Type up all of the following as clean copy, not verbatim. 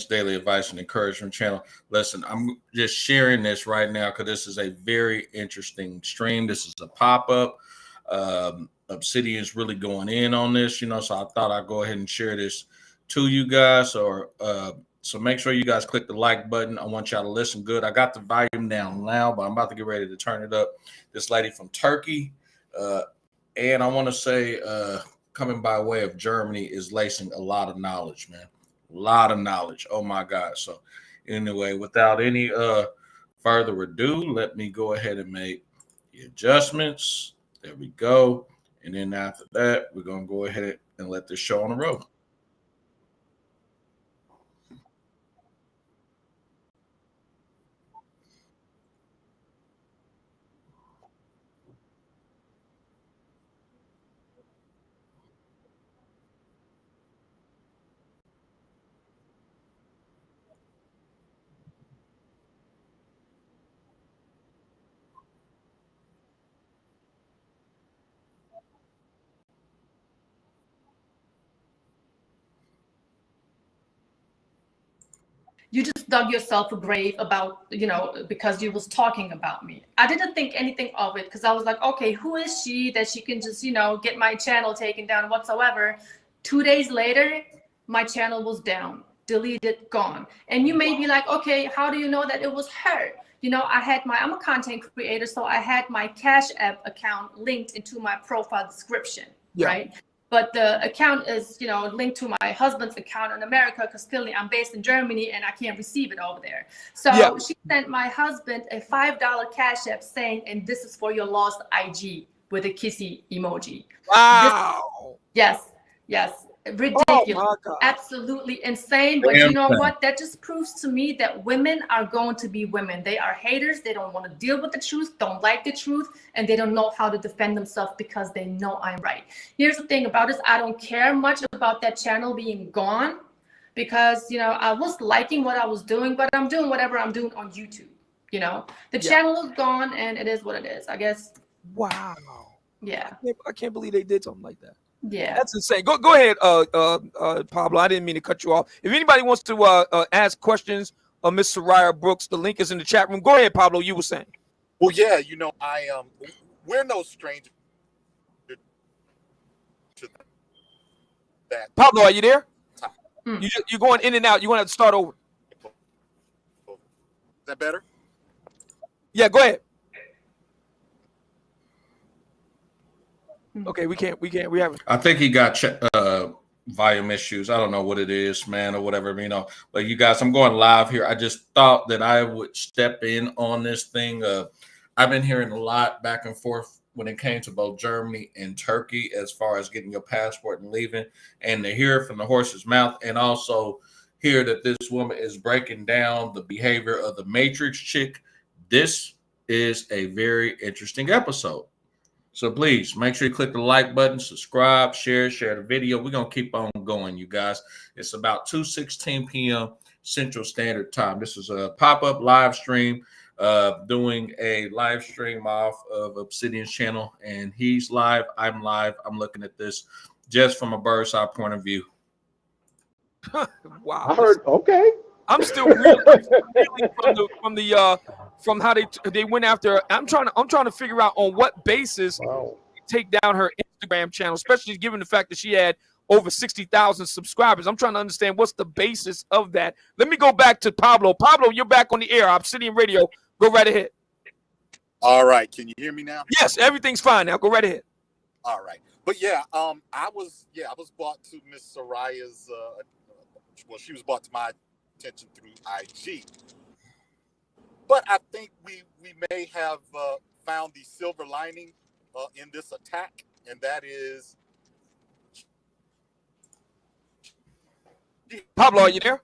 Daily Advice and Encouragement channel. Listen, I'm just sharing this right now because this is a very interesting stream. This is a pop-up. Obsidian's really going in on this, so I thought I'd go ahead and share this to you guys. So make sure you guys click the like button. I want y'all to listen good. I got the volume down now, but I'm about to get ready to turn it up. This lady from Turkey, and I want to say coming by way of Germany, is lacing a lot of knowledge, man. A lot of knowledge. Oh my God. So anyway, without any further ado, let me go ahead and make the adjustments. There we go. And then after that, we're going to go ahead and let this show on the road. You just dug yourself a grave about, because you was talking about me. I didn't think anything of it because I was like, okay, who is she that she can just, get my channel taken down whatsoever. 2 days later, my channel was down, deleted, gone. And you may be like, okay, how do you know that it was her? I'm a content creator, so I had my Cash App account linked into my profile description, right? But the account is, linked to my husband's account in America because clearly I'm based in Germany and I can't receive it over there. So she sent my husband a $5 Cash App saying, and this is for your lost IG with a kissy emoji. Wow. Yes. Ridiculous. Oh, absolutely insane. But you know what? That just proves to me that women are going to be women. They are haters. They don't want to deal with the truth, don't like the truth, and they don't know how to defend themselves because they know I'm right. Here's the thing about this. I don't care much about that channel being gone because, I was liking what I was doing, but I'm doing whatever I'm doing on YouTube. The channel is gone and it is what it is, I guess. Wow. Yeah. I can't believe they did something like that. Yeah, that's insane. Go ahead, Pablo. I didn't mean to cut you off. If anybody wants to ask questions of Miss Soraya Brooks, the link is in the chat room. Go ahead, Pablo. You were saying. Well, yeah, we're no stranger to that. Pablo, are you there? You're going in and out. You want to start over. Is that better? Yeah, go ahead. Okay, we haven't. I think he got volume issues. I don't know what it is, man, or whatever, But you guys, I'm going live here. I just thought that I would step in on this thing. I've been hearing a lot back and forth when it came to both Germany and Turkey as far as getting your passport and leaving, and to hear it from the horse's mouth, and also hear that this woman is breaking down the behavior of the Matrix chick. This is a very interesting episode. So please make sure you click the like button, subscribe, share the video. We're going to keep on going, you guys. It's about 2:16 p.m. Central Standard Time. This is a pop-up live stream, doing a live stream off of Obsidian's channel. And he's live. I'm live. I'm looking at this just from a bird's eye point of view. Wow. I heard, okay. I'm still reeling from how they went after. I'm trying to figure out on what basis they take down her Instagram channel, especially given the fact that she had over 60,000 subscribers. I'm trying to understand what's the basis of that. Let me go back to Pablo. Pablo, you're back on the air. Obsidian Radio. Go right ahead. All right. Can you hear me now? Yes, everything's fine now. Go right ahead. All right. But yeah, I was brought to Miss Soraya's. She was brought to my attention through IG. But I think we may have found the silver lining in this attack, and that is. Pablo, are you there?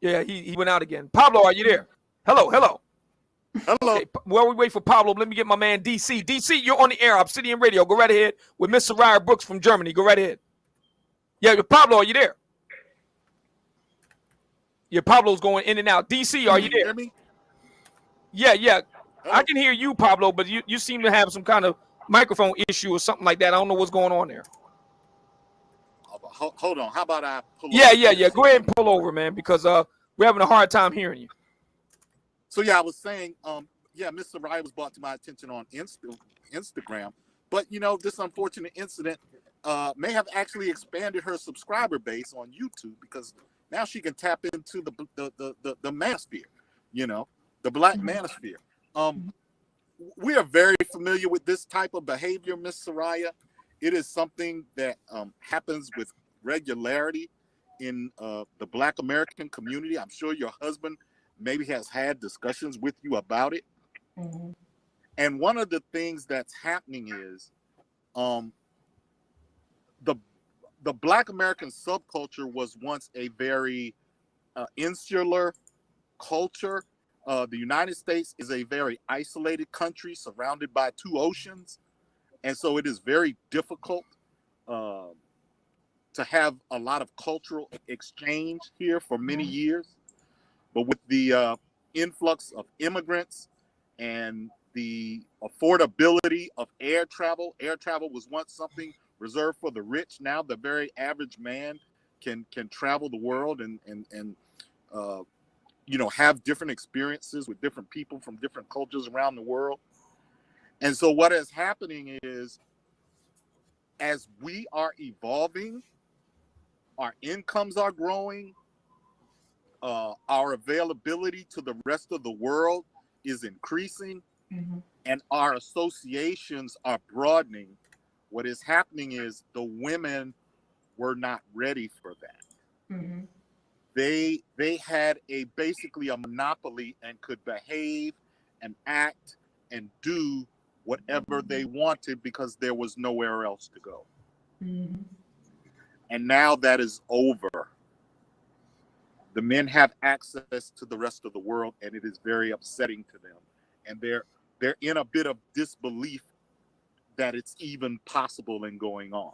Yeah, he went out again. Pablo, are you there? Hello. Okay, while we wait for Pablo, let me get my man DC. DC, you're on the air. Obsidian Radio. Go right ahead with Miss Soraya Brooks from Germany. Go right ahead. Yeah, Pablo, are you there? Yeah, Pablo's going in and out. DC, are you there? Hear me? Yeah. Hello? I can hear you, Pablo, but you seem to have some kind of microphone issue or something like that. I don't know what's going on there. All hold on. How about I pull Yeah, over? yeah. Go ahead and pull over, man, because we're having a hard time hearing you. So yeah, I was saying, yeah, Miss Soraya was brought to my attention on Instagram, but you know, this unfortunate incident may have actually expanded her subscriber base on YouTube, because now she can tap into the manosphere, you know, the Black manosphere. We are very familiar with this type of behavior, Miss Soraya. It is something that happens with regularity in the Black American community. I'm sure your husband maybe has had discussions with you about it. And one of the things that's happening is the Black American subculture was once a very insular culture. The United States is a very isolated country surrounded by 2 oceans. And so it is very difficult to have a lot of cultural exchange here for many years. But with the influx of immigrants and the affordability of air travel was once something reserved for the rich. Now the very average man can travel the world and you know, have different experiences with different people from different cultures around the world. And so what is happening is, as we are evolving, our incomes are growing, our availability to the rest of the world is increasing, and our associations are broadening. What is happening is the women were not ready for that. They had basically a monopoly and could behave and act and do whatever they wanted because there was nowhere else to go. And now that is over. The men have access to the rest of the world, and it is very upsetting to them. And they're in a bit of disbelief that it's even possible and going on.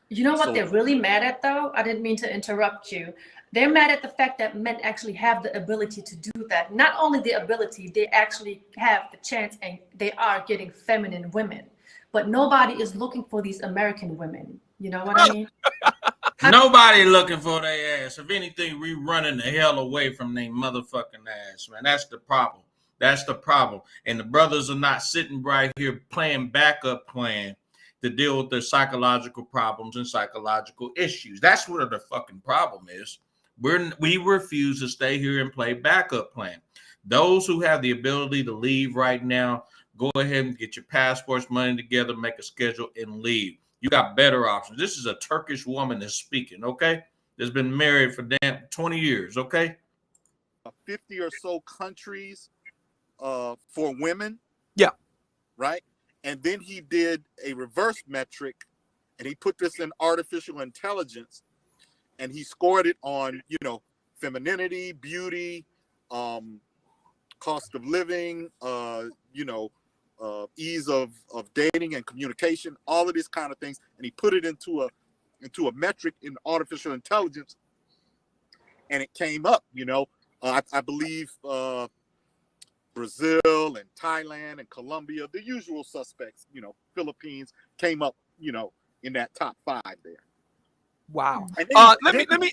You know what they're really mad at, though? I didn't mean to interrupt you. They're mad at the fact that men actually have the ability to do that. Not only the ability, they actually have the chance, and they are getting feminine women. But nobody is looking for these American women. You know what I mean? Nobody looking for their ass. If anything, we running the hell away from their motherfucking ass, man. That's the problem. That's the problem. And the brothers are not sitting right here playing backup plan to deal with their psychological problems and psychological issues. That's what the fucking problem is. We refuse to stay here and play backup plan. Those who have the ability to leave right now, go ahead and get your passports, money together, make a schedule, and leave. You got better options. This is a Turkish woman that's speaking, okay? That's been married for damn 20 years, okay? 50 or so countries for women. Yeah. Right? And then he did a reverse metric, and he put this in artificial intelligence, and he scored it on, you know, femininity, beauty, cost of living, you know, ease of dating and communication, all of these kind of things, and he put it into a metric in artificial intelligence, and it came up. You know, I believe Brazil and Thailand and Colombia, the usual suspects, you know, Philippines came up, you know, in that top 5 there. Wow. Let me.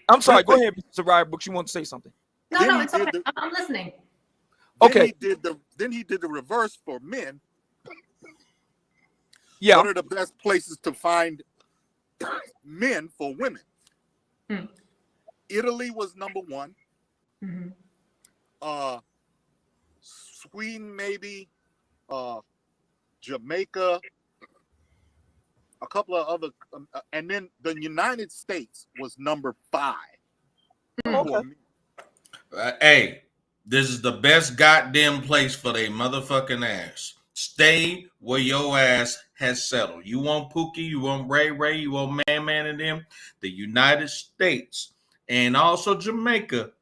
I'm sorry. Go ahead, Mr. Ryan Brooks. You want to say something? No, it's okay. I'm listening. Okay. Then he did the reverse for men. Yeah. What are the best places to find men for women? Italy was number 1. Sweden, maybe. Jamaica. A couple of other, and then the United States was number 5. Okay. Hey, this is the best goddamn place for their motherfucking ass. Stay where your ass has settled. You want Pookie, you want Ray, you want Man and them. The United States and also Jamaica,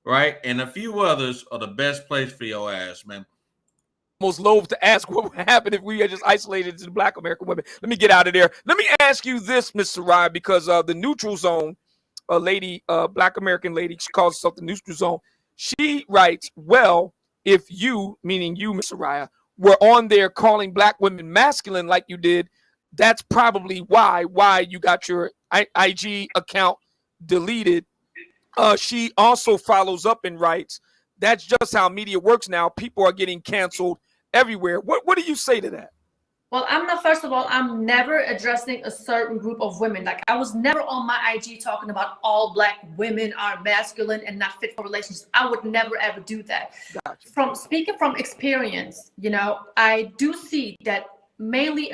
right? And a few others are the best place for your ass, man. Almost loath to ask what would happen if we had just isolated to the Black American women. Let me get out of there. Let me ask you this, Ms. Sarai, because the neutral zone, a lady, Black American lady, she calls herself the neutral zone. She writes, well, if you, meaning you, Ms. Sarai, were on there calling Black women masculine like you did, that's probably why you got your IG account deleted, she also follows up and writes, "That's just how media works now. People are getting canceled everywhere." What do you say to that? Well, first of all, I'm never addressing a certain group of women. Like, I was never on my IG talking about all Black women are masculine and not fit for relationships. I would never, ever do that. Gotcha. From speaking from experience, you know, I do see that mainly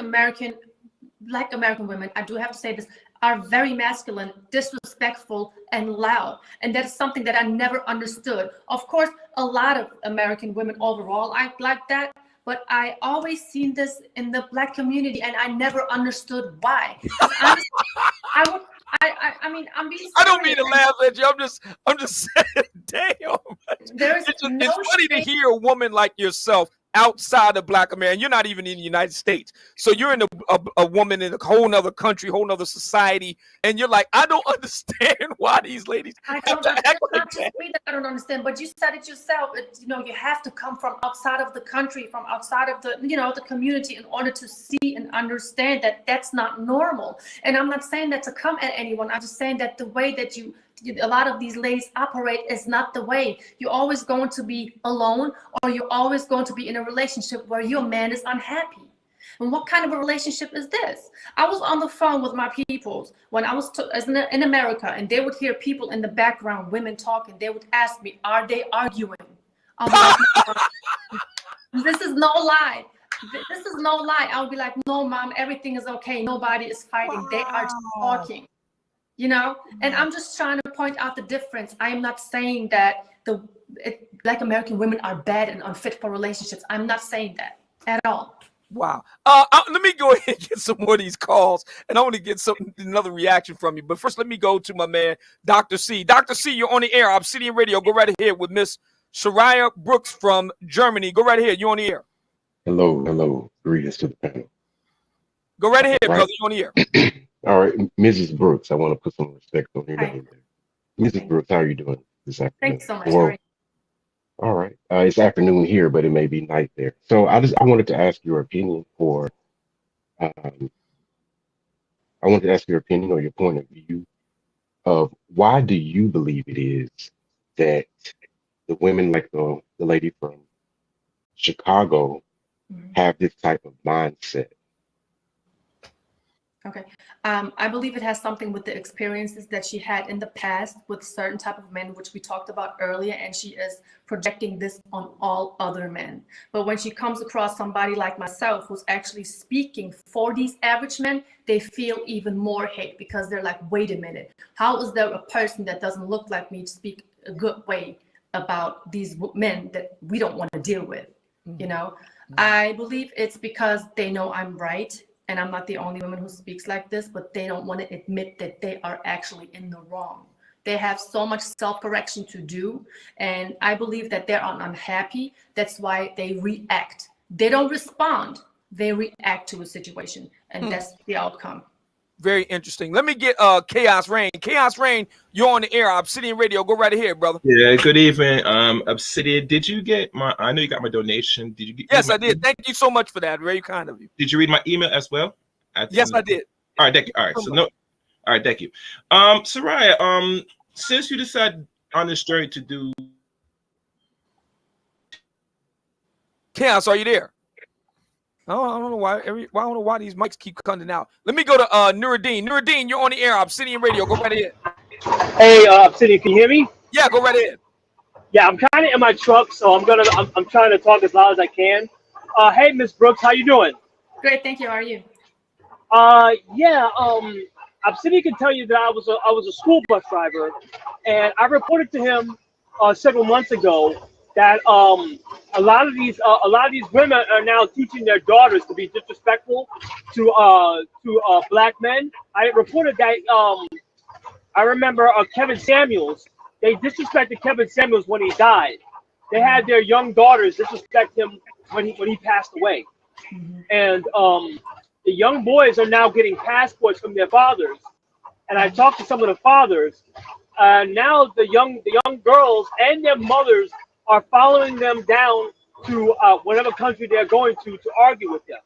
Black American women, I do have to say this, are very masculine, disrespectful, and loud. And that is something that I never understood. Of course, a lot of American women overall act like that. But I always seen this in the Black community, and I never understood why. I mean, I'm being. I don't mean to laugh at you. I'm just saying, damn. It's funny to hear a woman like yourself outside of Black America. You're not even in the United States, so you're in a woman in a whole nother country, whole nother society, and you're like, I don't understand why these ladies have to act like that. I don't understand, but you said it yourself. You know, you have to come from outside of the country, from outside of the, you know, the community, in order to see and understand that that's not normal. And I'm not saying that to come at anyone. I'm just saying that the way that a lot of these ladies operate is not the way. You're always going to be alone, or you're always going to be in a relationship where your man is unhappy. And what kind of a relationship is this? I was on the phone with my peoples when I was in America, and they would hear people in the background, women talking. They would ask me, are they arguing? I'm like, this is no lie. This is no lie. I would be like, no, mom, everything is okay. Nobody is fighting. Wow. They are just talking. You know, and I'm just trying to point out the difference. I am not saying that Black American women are bad and unfit for relationships. I'm not saying that at all. Wow. Let me go ahead and get some more of these calls, and I want to get another reaction from you. But first, let me go to my man, Dr. C. Dr. C, you're on the air. Obsidian Radio. Go right ahead with Miss Soraya Brooks from Germany. Go right ahead. You're on the air. Hello. Greetings to the panel. Go right ahead, brother. You're on the air. All right, Mrs. Brooks, I want to put some respect on your name there. Mrs. Brooks, how are you doing this afternoon? Thanks so much. Well, all right, it's afternoon here, but it may be night there. So I wanted to ask your opinion, or I wanted to ask your opinion or your point of view of why do you believe it is that the women like the lady from Chicago have this type of mindset? Okay. I believe it has something with the experiences that she had in the past with certain type of men, which we talked about earlier, and she is projecting this on all other men. But when she comes across somebody like myself who's actually speaking for these average men, they feel even more hate, because they're like, wait a minute, how is there a person that doesn't look like me to speak a good way about these men that we don't want to deal with? You know, I believe it's because they know I'm right. And I'm not the only woman who speaks like this, but they don't want to admit that they are actually in the wrong. They have so much self-correction to do. And I believe that they're unhappy. That's why they react. They don't respond. They react to a situation. And that's the outcome. Very interesting. Let me get Chaos Rain. Chaos Rain, you're on the air. Obsidian Radio. Go right ahead, brother. Yeah, good evening. Obsidian, did you get I know you got my donation. Did you get? Yes, I did. Thank you so much for that. Very kind of you. Did you read my email as well? Yes, I did. All right, thank you. All right, all right, thank you. Soraya, since you decided on this journey to do Chaos, are you there? I don't know why. I don't know why these mics keep cutting out. Let me go to Nuruddin. Nuruddin, you're on the air. Obsidian Radio. Go right ahead. Hey, Obsidian, can you hear me? Yeah, go right ahead. Yeah, I'm kind of in my truck, so I'm trying to talk as loud as I can. Hey, Miss Brooks, how you doing? Great, thank you. How are you? Obsidian can tell you that I was a school bus driver, and I reported to him several months ago that a lot of these women are now teaching their daughters to be disrespectful to Black men. I reported that I remember Kevin Samuels. They disrespected Kevin Samuels when he died. They had their young daughters disrespect him when he passed away, and the young boys are now getting passports from their fathers. And I talked to some of the fathers. Now the young girls and their mothers are following them down to whatever country they're going to argue with them.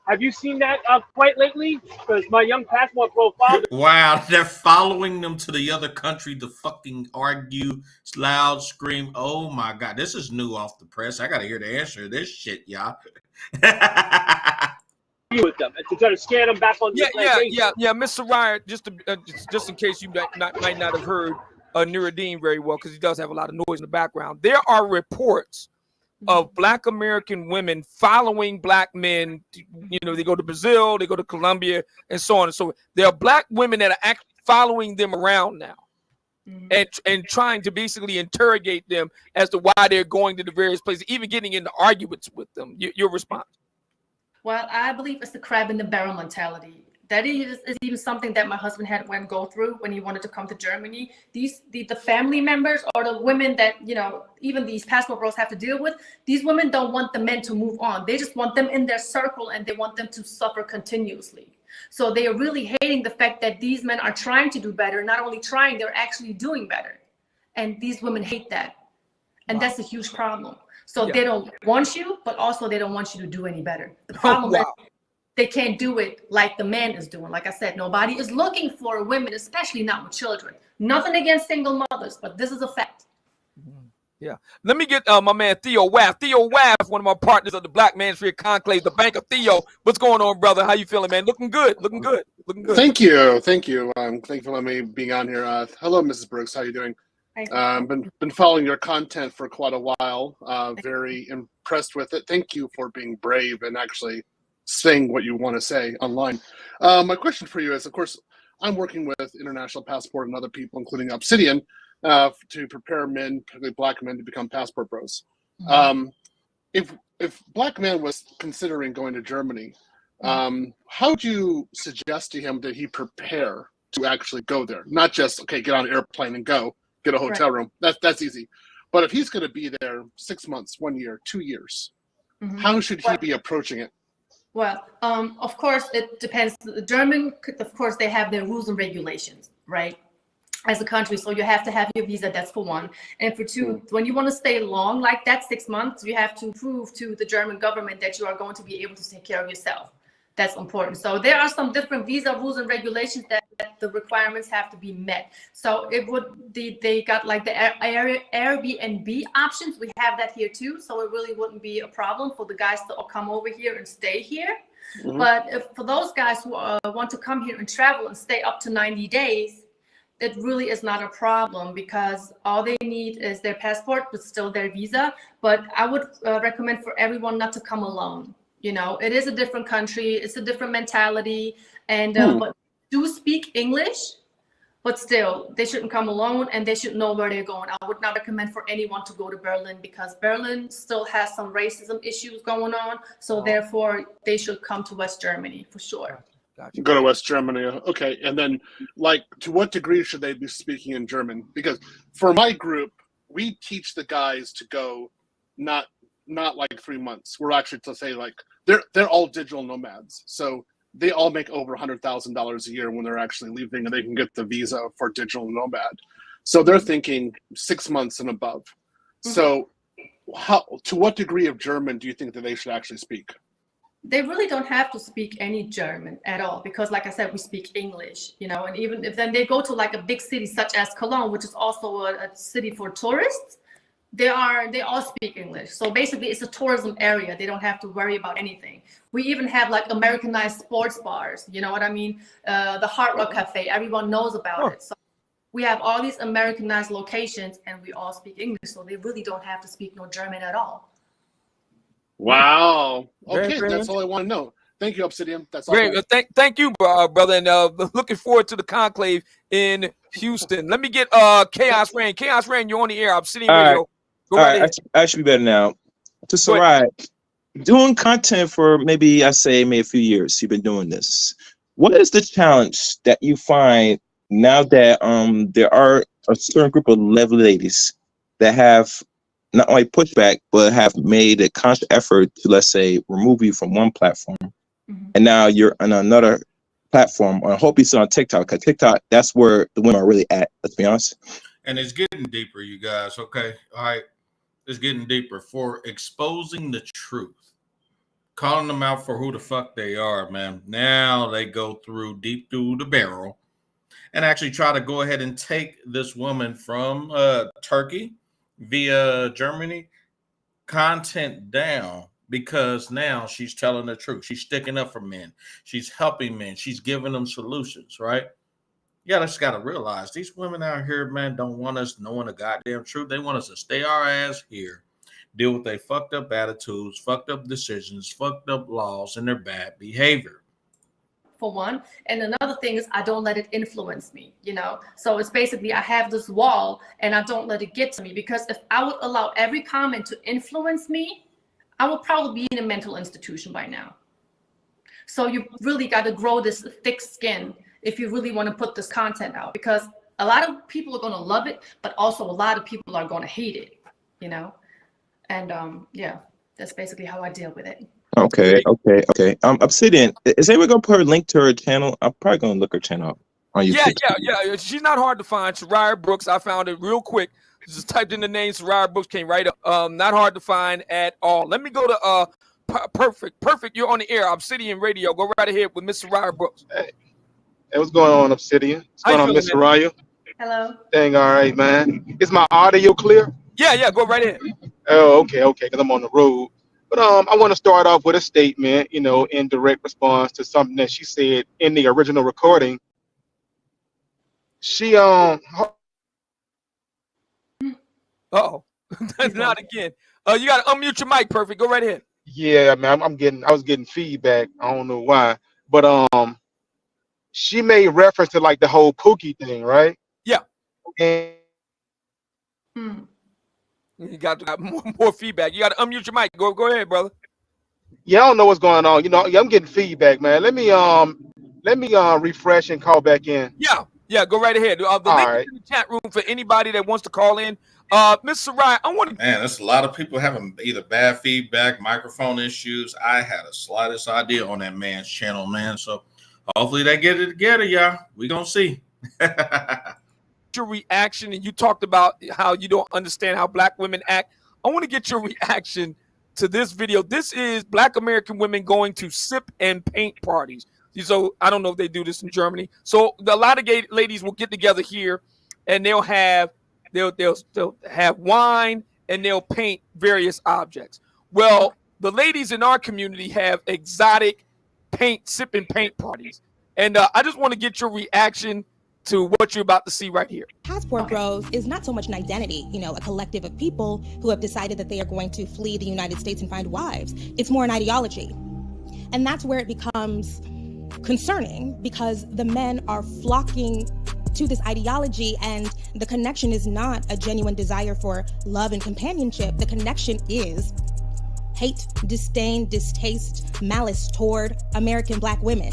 Have you seen that quite lately? Because my young passport profile. Wow, they're following them to the other country to fucking argue, loud, scream. Oh my God, this is new off the press. I gotta hear the answer to this shit, y'all. With them and to try to scare them back on the plantation. Yeah. Mr. Ryan, just in case you might not have heard Nuruddin very well, because he does have a lot of noise in the background. There are reports of Black American women following Black men. You know, they go to Brazil, they go to Colombia, and so on and so on. There are Black women that are actually following them around now, and trying to basically interrogate them as to why they're going to the various places, even getting into arguments with them. Your response? Well, I believe it's the crab in the barrel mentality. That is even something that my husband had went go through when he wanted to come to Germany. The family members or the women that, you know, even these passport bros have to deal with, these women don't want the men to move on. They just want them in their circle, and they want them to suffer continuously. So they are really hating the fact that these men are trying to do better. Not only trying, they're actually doing better. And these women hate that. And that's a huge problem. So they don't want you, but also they don't want you to do any better. The problem is they can't do it like the man is doing. Like I said, nobody is looking for women, especially not with children. Nothing against single mothers, but this is a fact. Yeah. Let me get my man Theo Waff. Theo Waff, one of my partners of the Black Manosphere Conclave, the Bank of Theo. What's going on, brother? How you feeling, man? Looking good. Looking good. Looking good. Thank you. Thank you. Thank you for letting me being on here. Hello, Mrs. Brooks. How you doing? Been following your content for quite a while. Very impressed with it. Thank you for being brave and actually saying what you want to say online. My question for you is, of course, I'm working with International Passport and other people, including Obsidian, to prepare men, particularly Black men, to become passport bros. If Black man was considering going to Germany, how would you suggest to him that he prepare to actually go there? Not just, okay, get on an airplane and go. Get a hotel room. That's easy. But if he's going to be there 6 months, 1 year, 2 years, how should he be approaching it? Well, of course, it depends. The German, of course, they have their rules and regulations, right? As a country, so you have to have your visa. That's for one. And for two, when you want to stay long like that, 6 months, you have to prove to the German government that you are going to be able to take care of yourself. That's important. So there are some different visa rules and regulations that the requirements have to be met. So it would, they got like the Airbnb options. We have that here too. So it really wouldn't be a problem for the guys to come over here and stay here. But for those guys who want to come here and travel and stay up to 90 days, it really is not a problem, because all they need is their passport, but still their visa. But I would recommend for everyone not to come alone. You know, it is a different country. It's a different mentality. And but do speak English, but still, they shouldn't come alone, and they should know where they're going. I would not recommend for anyone to go to Berlin, because Berlin still has some racism issues going on. So therefore, they should come to West Germany for sure. Gotcha. Go to West Germany. Okay. And then, like, to what degree should they be speaking in German? Because for my group, we teach the guys to go not like 3 months. We're actually to say, like, they're all digital nomads. So they all make over $100,000 a year when they're actually leaving, and they can get the visa for digital nomad. So they're thinking 6 months and above. So to what degree of German do you think that they should actually speak? They really don't have to speak any German at all, because like I said, we speak English, you know, and even if then they go to like a big city such as Cologne, which is also a city for tourists, they all speak English. So basically it's a tourism area. They don't have to worry about anything. We even have like Americanized sports bars, you know what I mean? The Hard Rock Cafe, everyone knows about it. So we have all these Americanized locations, and we all speak English. So they really don't have to speak no German at all. Wow. Okay, that's all I want to know. Thank you, Obsidian. That's all. Great. Thank you, brother, and looking forward to the conclave in Houston. Let me get Chaos Rain. Chaos Rain, you're on the air. Obsidian Radio. Go right ahead. I should be better now. To Sarai, doing content for maybe a few years. You've been doing this. What is the challenge that you find now that there are a certain group of lovely ladies that have not only pushed back, but have made a conscious effort to, let's say, remove you from one platform, and now you're on another platform? I hope you're still on TikTok, because TikTok, that's where the women are really at, let's be honest. And it's getting deeper, you guys. Okay. All right. It's getting deeper for exposing the truth. calling them out for who the fuck they are, man. Now they go deep through the barrel and actually try to go ahead and take this woman from Turkey via Germany content down because now she's telling the truth. She's sticking up for men. She's helping men. She's giving them solutions, right? Yeah, just got to realize these women out here, man, don't want us knowing the goddamn truth. They want us to stay our ass here, deal with their fucked up attitudes, fucked up decisions, fucked up laws, and their bad behavior. For one. And another thing is I don't let it influence me, So it's basically I have this wall and I don't let it get to me, because if I would allow every comment to influence me, I would probably be in a mental institution by now. So you really got to grow this thick skin if you really want to put this content out, because a lot of people are going to love it, but also a lot of people are going to hate it, And yeah, that's basically how I deal with it. Okay. Obsidian, is anyone gonna put a link to her channel? I'm probably gonna look her channel up on YouTube. Yeah. She's not hard to find. Soraya Brooks. I found it real quick. Just typed in the name. Soraya Brooks came right up. Not hard to find at all. Let me go to Perfect. You're on the air. Obsidian Radio. Go right ahead with Miss Soraya Brooks. Hey, what's going on, Obsidian? What's going on, Miss Soraya? Hello. Dang, all right, man. Is my audio clear? Yeah. Go right ahead. Oh, okay. Because I'm on the road. But I want to start off with a statement, in direct response to something that she said in the original recording. She not again. You got to unmute your mic. Perfect. Go right ahead. Yeah, man. I was getting feedback. I don't know why, but she made reference to like the whole Pookie thing, right? Yeah. And you got more feedback. You got to unmute your mic. Go ahead, brother. Yeah, I don't know what's going on. I'm getting feedback, man. Let me refresh and call back in. Yeah. Go right ahead. The link is in the chat room for anybody that wants to call in. Miss Soraya, I want to. Man, there's a lot of people having either bad feedback, microphone issues. I had the slightest idea on that man's channel, man. So hopefully they get it together, y'all. We gonna see. Your reaction, and you talked about how you don't understand how Black women act. I want to get your reaction to this video. This is Black American women going to sip and paint parties. So I don't know if they do this in Germany. So a lot of gay ladies will get together here, and they'll have wine and they'll paint various objects. Well, the ladies in our community have exotic sip and paint parties, and I just want to get your reaction to what you're about to see right here. Passport Bros is not so much an identity, a collective of people who have decided that they are going to flee the United States and find wives. It's more an ideology. And that's where it becomes concerning, because the men are flocking to this ideology, and the connection is not a genuine desire for love and companionship. The connection is hate, disdain, distaste, malice toward American Black women.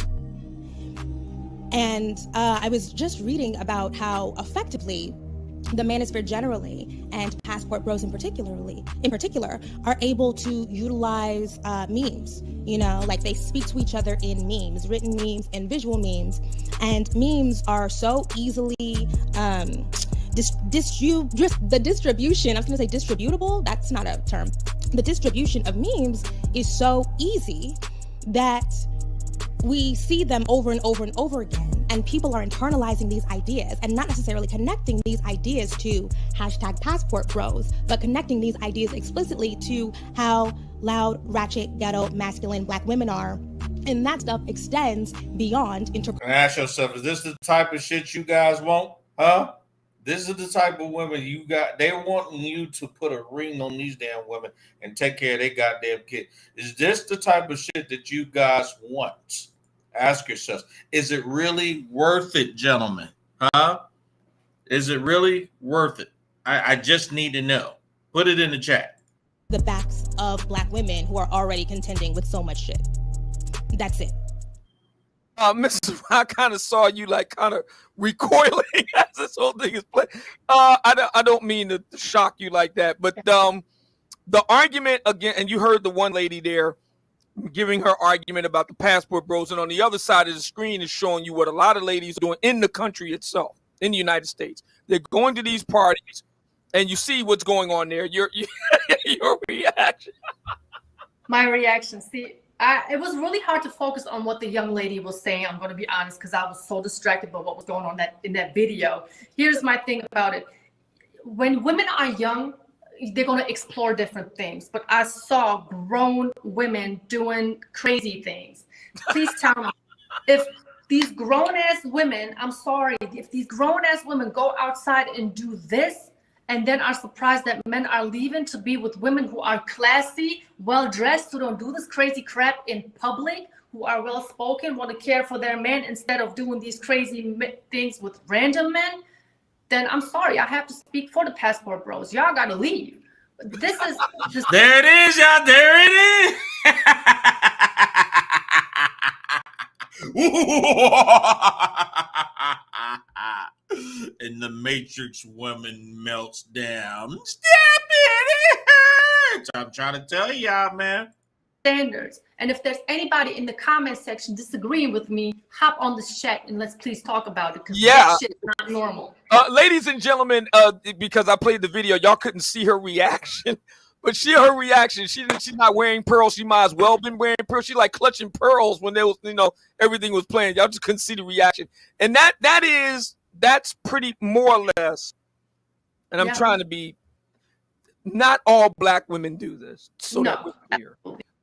And I was just reading about how effectively the manosphere generally and Passport Bros in particular are able to utilize memes. Like they speak to each other in memes, written memes and visual memes. And memes are so easily the distribution, I was gonna say distributable, that's not a term. The distribution of memes is so easy that we see them over and over and over again, and people are internalizing these ideas and not necessarily connecting these ideas to #Passport Bros, but connecting these ideas explicitly to how loud, ratchet, ghetto, masculine Black women are. And that stuff extends beyond Ask yourself, is this the type of shit you guys want? Huh? This is the type of women you got. They're wanting you to put a ring on these damn women and take care of their goddamn kid. Is this the type of shit that you guys want? Ask yourselves, is it really worth it, gentlemen? Huh? Is it really worth it? I just need to know. Put it in the chat. The backs of Black women who are already contending with so much shit. That's it. Mrs. I kind of saw you like kind of recoiling as this whole thing is playing. I don't mean to shock you like that, but the argument again, and you heard the one lady there giving her argument about the Passport Bros, and on the other side of the screen is showing you what a lot of ladies are doing in the country itself, in the United States. They're going to these parties, and you see what's going on there. Your reaction. My reaction. See, It was really hard to focus on what the young lady was saying. I'm going to be honest, because I was so distracted by what was going on in that video. Here's my thing about it. When women are young, they're going to explore different things. But I saw grown women doing crazy things. Please tell me, if these grown-ass women, I'm sorry, if these grown-ass women go outside and do this, and then are surprised that men are leaving to be with women who are classy, well-dressed, who don't do this crazy crap in public, who are well-spoken, want to care for their men instead of doing these crazy things with random men, then I'm sorry, I have to speak for the passport bros. Y'all got to leave. This is just... There it is, y'all. There it is. And the Matrix woman melts down. Stop it! I'm trying to tell y'all, man. Standards. And if there's anybody in the comment section disagreeing with me, hop on this chat and let's please talk about it, because that shit is not normal. Ladies and gentlemen, because I played the video, y'all couldn't see her reaction. But her reaction, she's not wearing pearls. She might as well been wearing pearls. She like clutching pearls when there was, everything was playing. Y'all just couldn't see the reaction. And that's pretty more or less. And I'm trying to be, not all black women do this. So that was clear.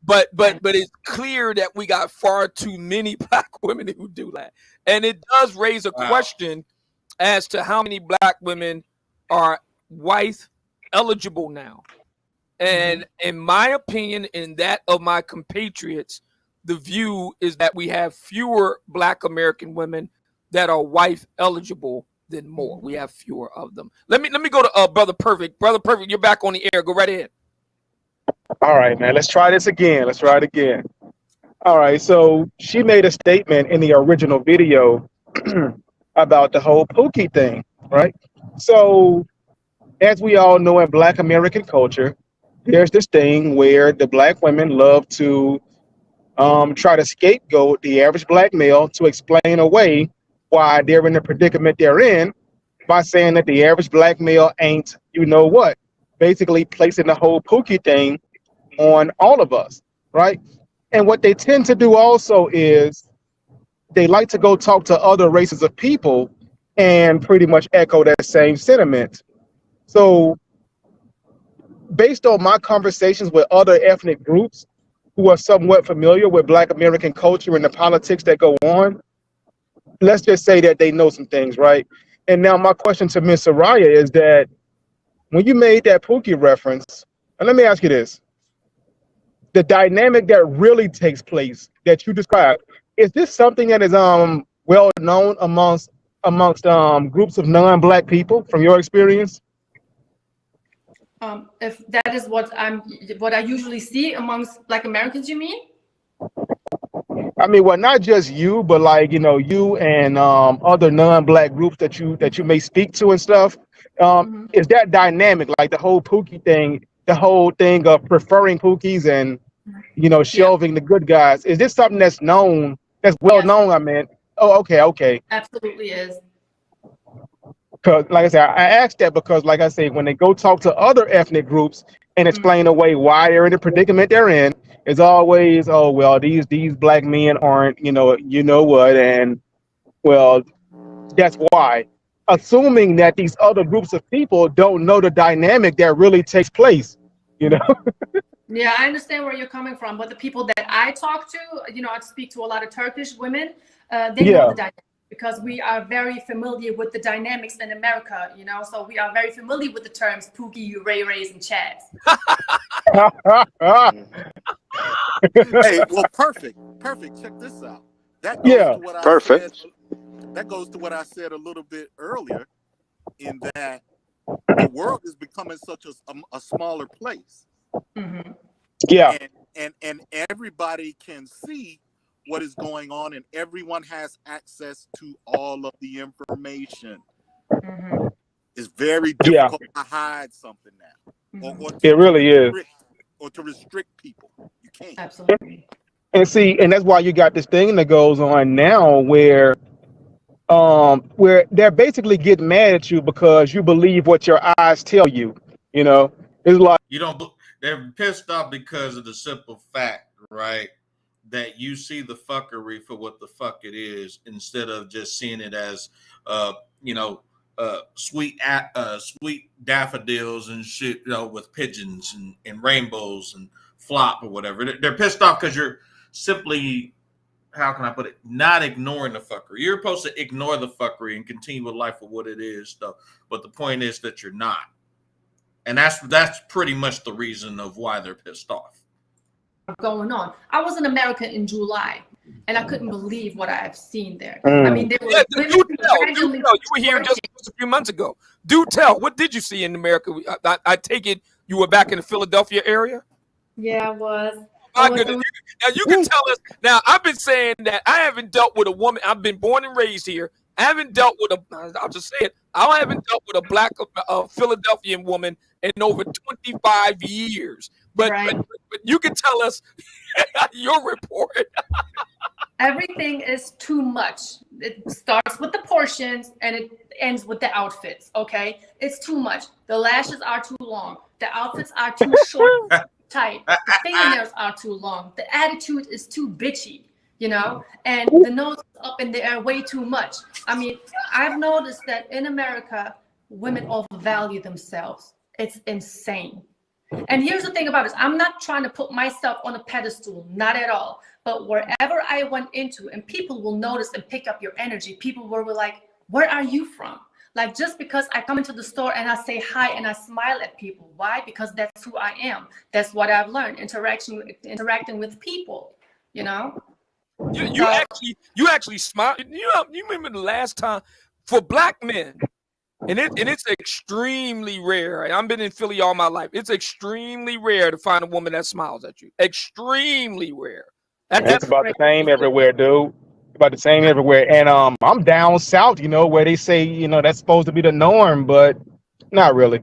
But it's clear that we got far too many black women who do that. And it does raise a question as to how many black women are wife eligible now. And in my opinion, and that of my compatriots, the view is that we have fewer black American women that are wife eligible than more. We have fewer of them. Let me go to Brother Perfect. Brother Perfect, you're back on the air. Go right ahead. All right, man. Let's try this again. Let's try it again. All right. So she made a statement in the original video about the whole Pookie thing, right? So as we all know, in black American culture, there's this thing where the black women love to try to scapegoat the average black male to explain away why they're in the predicament they're in by saying that the average black male ain't, basically placing the whole Pookie thing on all of us, right? And what they tend to do also is they like to go talk to other races of people and pretty much echo that same sentiment. So based on my conversations with other ethnic groups who are somewhat familiar with black American culture and the politics that go on, let's just say that they know some things, right? And now my question to Ms. Soraya is that when you made that Pookie reference, and let me ask you this, the dynamic that really takes place that you described, is this something that is well known amongst groups of non-black people from your experience? If that is what I usually see amongst black Americans, you mean? I mean, well, not just you, but like, you and other non-black groups that you may speak to and stuff. Is that dynamic, like the whole Pookie thing, the whole thing of preferring Pookies and, shelving the good guys? Is this something that's known, that's well known? I mean, oh, okay. Absolutely is. Because, like I said, I asked that because, like I say, when they go talk to other ethnic groups and explain away why they're in the predicament they're in, it's always, oh, well, these black men aren't, what, and, well, that's why. Assuming that these other groups of people don't know the dynamic that really takes place, Yeah, I understand where you're coming from, but the people that I talk to, I speak to a lot of Turkish women, they know the dynamic. Because we are very familiar with the dynamics in America, so we are very familiar with the terms Pookie, Ray Rays, and Chads. Hey, well, perfect. Check this out. That goes to what I said. That goes to what I said a little bit earlier, in that the world is becoming such a smaller place. Yeah, and everybody can see what is going on, and everyone has access to all of the information. It's very difficult to hide something now, or it really is, or to restrict people. You can't. Absolutely. And see, and that's why you got this thing that goes on now where they're basically getting mad at you because you believe what your eyes tell you. It's like they're pissed off because of the simple fact, right, that you see the fuckery for what the fuck it is, instead of just seeing it as, you know, sweet daffodils and shit, you know, with pigeons and rainbows and flop or whatever. They're pissed off because you're simply, how can I put it, not ignoring the fuckery. You're supposed to ignore the fuckery and continue with life for what it is, though. But the point is that you're not. And that's pretty much the reason of why they're pissed off. Going on. I was in America in July, and I couldn't believe what I've seen there. I mean, there were women do tell. gradually You were here just a few months ago. Do tell. What did you see in America? I take it you were back in the Philadelphia area? Yeah, I was. My goodness. Now you can tell us. Now I've been saying that I haven't dealt with a woman. I've been born and raised here. I haven't dealt with I'll just say it. I haven't dealt with a black Philadelphian woman in over 25 years. But, Right. but you can tell us your report. Everything is too much. It starts with the portions and it ends with the outfits. Okay, it's too much. The lashes are too long. The outfits are too short, tight. The fingernails are too long. The attitude is too bitchy, you know, and the nose is up in the air way too much. I mean, I've noticed that in America, women overvalue themselves. It's insane. And here's the thing about this. I'm not trying to put myself on a pedestal, not at all. But wherever I went into, and people will notice and pick up your energy, people were like, where are you from? Like, just because I come into the store and I say hi and I smile at people. Why? Because that's who I am. That's what I've learned, interacting with people, you know? You actually smile. You remember the last time for black men, and it's extremely rare. I've been in Philly all my life. It's extremely rare to find a woman that smiles at you. Extremely rare. That's about the same everywhere, dude. About the same everywhere. And I'm down south, you know, where they say, you know, that's supposed to be the norm, but not really.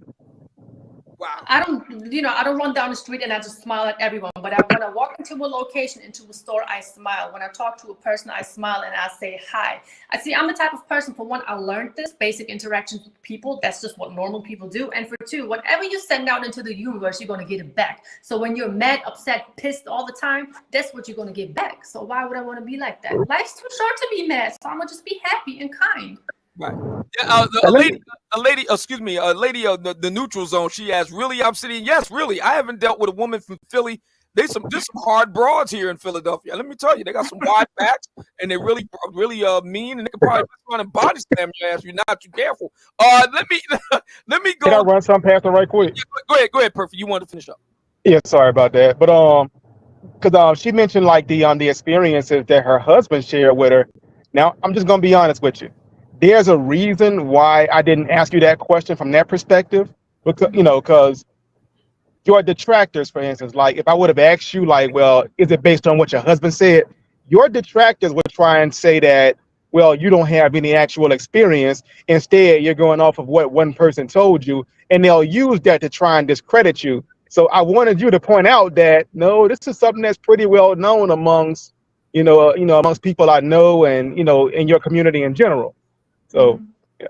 Wow. I don't run down the street and I just smile at everyone. But when I walk into a location, into a store, I smile. When I talk to a person, I smile and I say hi. I'm the type of person, for one, I learned this basic interactions with people. That's just what normal people do. And for two, whatever you send out into the universe, you're going to get it back. So when you're mad, upset, pissed all the time, that's what you're going to get back. So why would I want to be like that? Life's too short to be mad. So I'm going to just be happy and kind. Right. Yeah, a lady, the neutral zone. She asked, "Really, I'm sitting? Yes, really. I haven't dealt with a woman from Philly. There's some hard broads here in Philadelphia. Let me tell you, they got some wide backs, and they're really mean, and they can probably run and body slam your ass if you're not too careful. Let me go. Can I run something past her right quick? Yeah, go ahead, Perfect. You want to finish up? Yeah, sorry about that. But because she mentioned like the experiences that her husband shared with her. Now, I'm just gonna be honest with you. There's a reason why I didn't ask you that question from that perspective, because your detractors, for instance, like if I would have asked you, like, well, is it based on what your husband said? Your detractors would try and say that, well, you don't have any actual experience. Instead, you're going off of what one person told you, and they'll use that to try and discredit you. So I wanted you to point out that, no, this is something that's pretty well known amongst, amongst people I know and, in your community in general. So, yeah.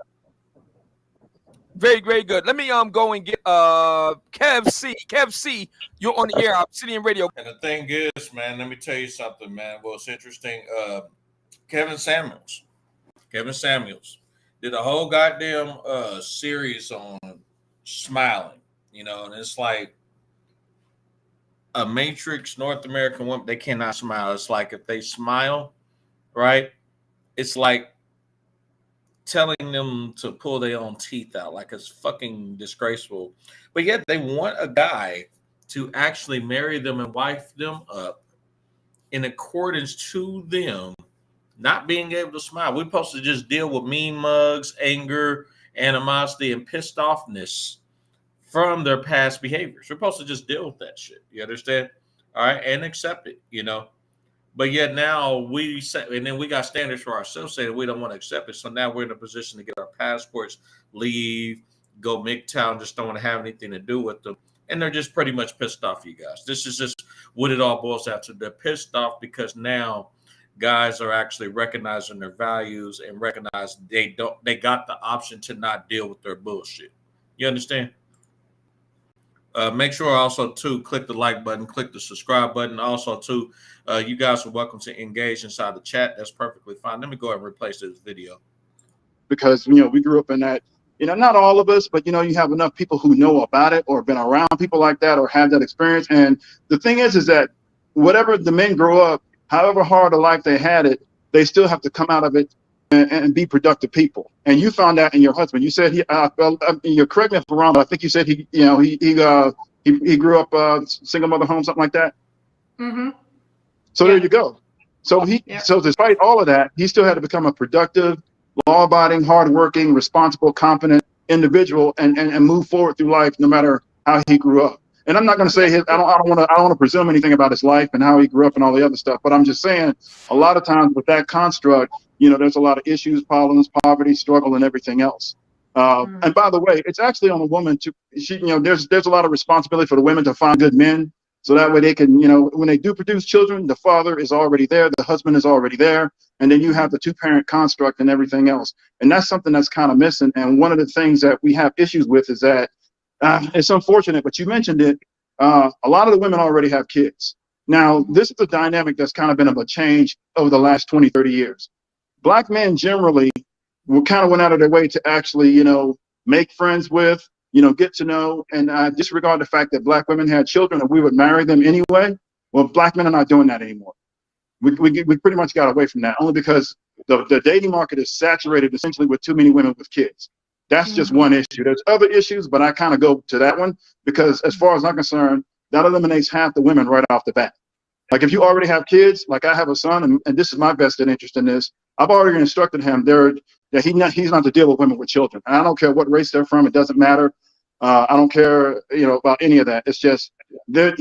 Very, very good. Let me go and get Kev C. Kev C, you're on the air. Obsidian Radio. And the thing is, man, let me tell you something, man. Well, it's interesting. Kevin Samuels did a whole goddamn series on smiling, and it's like a Matrix North American woman. They cannot smile. It's like if they smile, right? It's like telling them to pull their own teeth out. Like, it's fucking disgraceful. But yet they want a guy to actually marry them and wife them up in accordance to them not being able to smile. We're supposed to just deal with mean mugs, anger, animosity, and pissed offness from their past behaviors. We're supposed to just deal with that shit. You understand? All right, and accept it, But yet now we say, and then we got standards for ourselves saying we don't want to accept it. So now we're in a position to get our passports, leave, go MGTOW, and just don't want to have anything to do with them. And they're just pretty much pissed off, you guys. This is just what it all boils down to. They're pissed off because now guys are actually recognizing their values and recognize they got the option to not deal with their bullshit. You understand? Make sure also to click the like button, click the subscribe button. Also, too, you guys are welcome to engage inside the chat. That's perfectly fine. Let me go ahead and replace this video. Because, we grew up in that, not all of us, but, you have enough people who know about it or been around people like that or have that experience. And the thing is that whatever the men grow up, however hard a life they had it, they still have to come out of it and be productive people. And you found that in your husband. You said you correct me if I'm wrong, but I think you said he grew up single mother home, something like that. Mm-hmm. So there you go. So so despite all of that, he still had to become a productive, law-abiding, hardworking, responsible, competent individual and move forward through life no matter how he grew up. And I'm not going to say I don't want to presume anything about his life and how he grew up and all the other stuff, but I'm just saying a lot of times with that construct, there's a lot of issues, problems, poverty, struggle, and everything else. And by the way, it's actually on a woman to there's a lot of responsibility for the women to find good men. So that way they can, when they do produce children, the father is already there, the husband is already there, and then you have the two-parent construct and everything else. And that's something that's kind of missing. And one of the things that we have issues with is that it's unfortunate, but you mentioned it. A lot of the women already have kids. Now, this is a dynamic that's kind of been of a change over the last 20, 30 years. Black men generally kind of went out of their way to actually, make friends with, get to know, and disregard the fact that Black women had children and we would marry them anyway. Well, Black men are not doing that anymore. We pretty much got away from that only because the dating market is saturated essentially with too many women with kids. That's just one issue. There's other issues, but I kind of go to that one because as far as I'm concerned, that eliminates half the women right off the bat. Like if you already have kids, like I have a son, and this is my vested interest in this, I've already instructed him that he's not to deal with women with children. And I don't care what race they're from. It doesn't matter. I don't care, about any of that. It's just they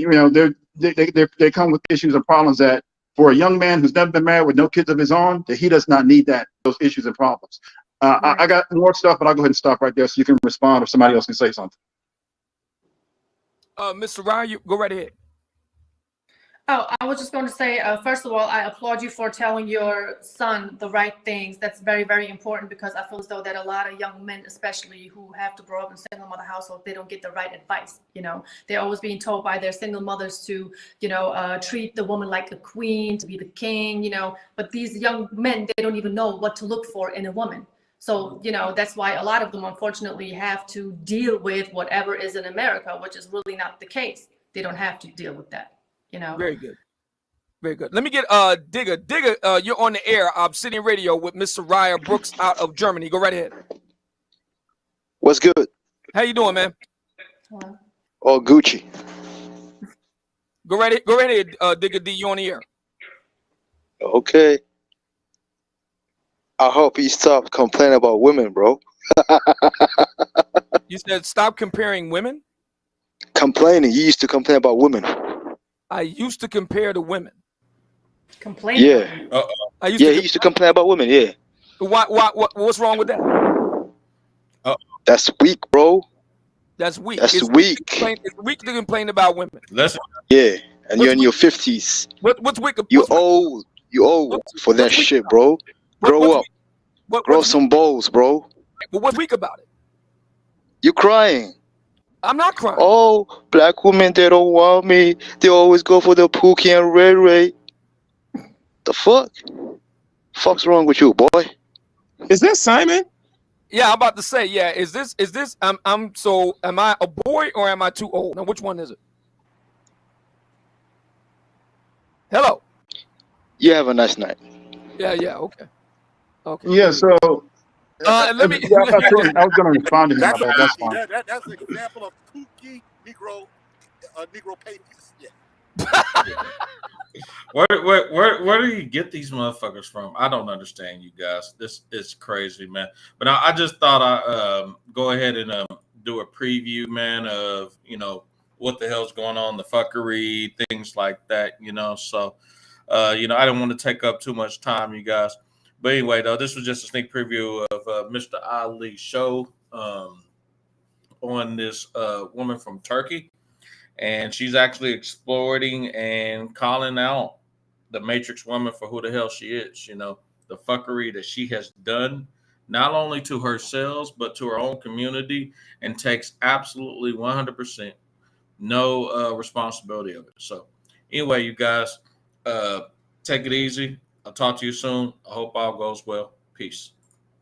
come with issues and problems that for a young man who's never been married with no kids of his own, that he does not need those issues and problems. I got more stuff, but I'll go ahead and stop right there so you can respond or somebody else can say something. Mr. Ryan, you go right ahead. Oh, I was just going to say, first of all, I applaud you for telling your son the right things. That's very, very important because I feel as though that a lot of young men, especially who have to grow up in single mother households, they don't get the right advice. They're always being told by their single mothers to, treat the woman like a queen, to be the king, but these young men, they don't even know what to look for in a woman. So, that's why a lot of them, unfortunately, have to deal with whatever is in America, which is really not the case. They don't have to deal with that. Very good. Very good. Let me get Digger. Digger, you're on the air. Obsidian Radio with Mr. Raya Brooks out of Germany. Go right ahead. What's good? How you doing, man? Hello. Oh, Gucci. Go right ahead, Digger D. You on the air. Okay. I hope you stop complaining about women, bro. You said stop comparing women? Complaining. You used to complain about women. I used to compare to women. Complain. Yeah. He used to complain about women. Yeah. What's wrong with that? That's weak, bro. That's weak. It's weak. It's weak to complain about women. Listen. Yeah, and you're in your 50s. What's weak? You old for that shit, bro. Grow up. Grow some balls, bro. But what's weak about it? You crying. I'm not crying. Oh, Black women, they don't want me. They always go for the Pookie and Ray Ray. The fuck? Fuck's wrong with you, boy? Is that Simon? Yeah, I'm about to say, yeah. Is this am I a boy or am I too old? Now which one is it? Hello. You have a nice night. Yeah, okay. Yeah, so let me I was going to respond to him about that. That's fine. That's an example of kooky Negro papists. Yeah. Where do you get these motherfuckers from? I don't understand you guys. This is crazy, man. But I just thought I go ahead and do a preview, man, of what the hell's going on, the fuckery, things like that. So I don't want to take up too much time, you guys. But anyway, though, this was just a sneak preview of Mr. Ali's show on this woman from Turkey. And she's actually exploring and calling out the Matrix woman for who the hell she is. The fuckery that she has done, not only to herself, but to her own community, and takes absolutely 100% no responsibility of it. So anyway, you guys, take it easy. I'll talk to you soon. I hope all goes well. Peace.